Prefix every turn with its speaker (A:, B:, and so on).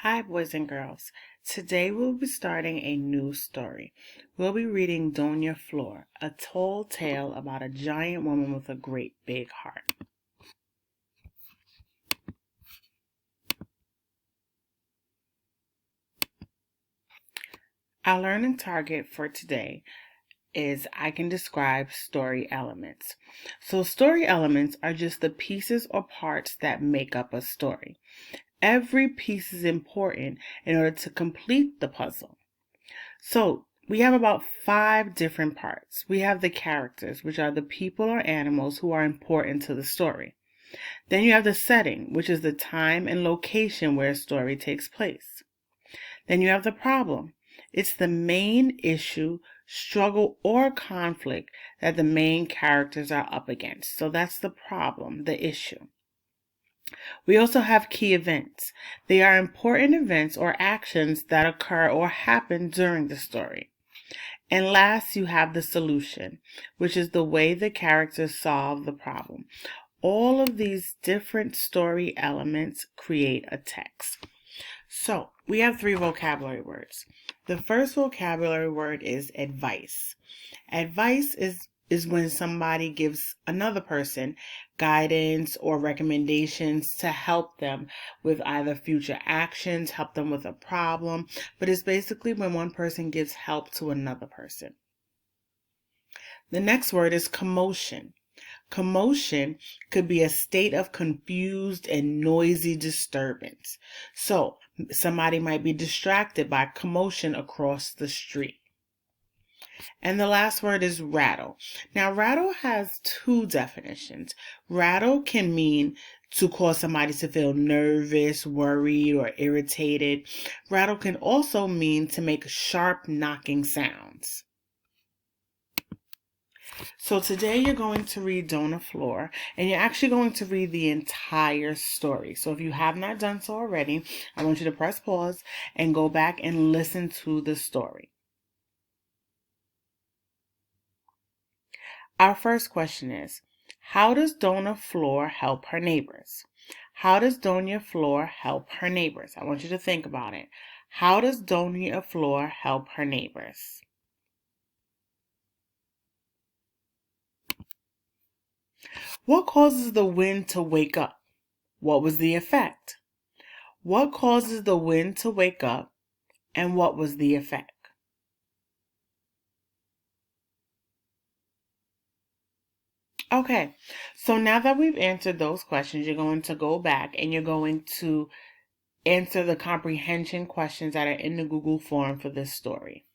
A: Hi, boys and girls. Today we'll be starting a new story. We'll be reading Dona Flor, a tall tale about a giant woman with a great big heart. Our learning target for today is I can describe story elements. So story elements are just the pieces or parts that make up a story. Every piece is important in order to complete the puzzle. So we have about 5 different parts. We have the characters, which are the people or animals who are important to the story. Then you have the setting, which is the time and location where a story takes place. Then you have the problem. It's the main issue, struggle, or conflict that the main characters are up against. So that's the problem, the issue. We also have key events. They are important events or actions that occur or happen during the story. And last, you have the solution, which is the way the characters solve the problem. All of these different story elements create a text. So, we have 3 vocabulary words. The first vocabulary word is advice. Advice is when somebody gives another person guidance or recommendations to help them with either future actions, help them with a problem, but it's basically when one person gives help to another person. The next word is commotion. Commotion could be a state of confused and noisy disturbance. So somebody might be distracted by commotion across the street. And the last word is rattle. Now, rattle has 2 definitions. Rattle can mean to cause somebody to feel nervous, worried, or irritated. Rattle can also mean to make sharp knocking sounds. So today you're going to read Dona Flor, and you're actually going to read the entire story. So if you have not done so already, I want you to press pause and go back and listen to the story. Our first question is, how does Dona Flor help her neighbors? How does Dona Flor help her neighbors? I want you to think about it. How does Dona Flor help her neighbors? What causes the wind to wake up? What was the effect? What causes the wind to wake up, and what was the effect? Okay, so now that we've answered those questions, you're going to go back and you're going to answer the comprehension questions that are in the Google form for this story.